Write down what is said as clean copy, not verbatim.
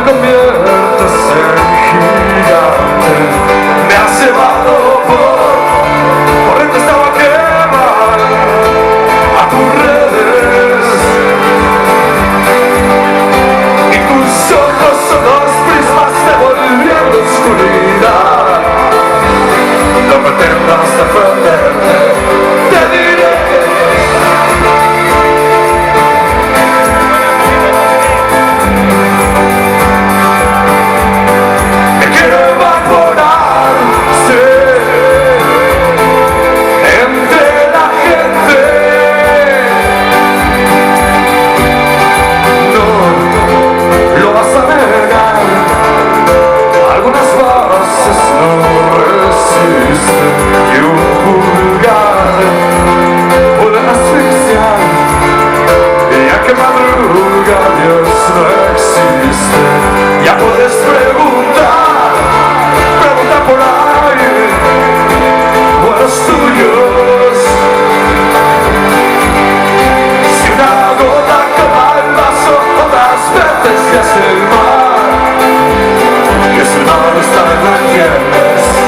conviertes en gigante. Me has llevado por corrientes de agua que van a tus redes, y tus ojos son los prismas devolviendo oscuridad. No pretendas defenderte, te diré me quiero evaporar, sí, entre la gente. No lo vas a negar, algunas voces no resisten y un pulgar pueden asfixiar, ya que madruga Dios no existe. Ya puedes preguntar por ahí, buenos tuyos. Si una gota acaba el vaso, otras veces ya se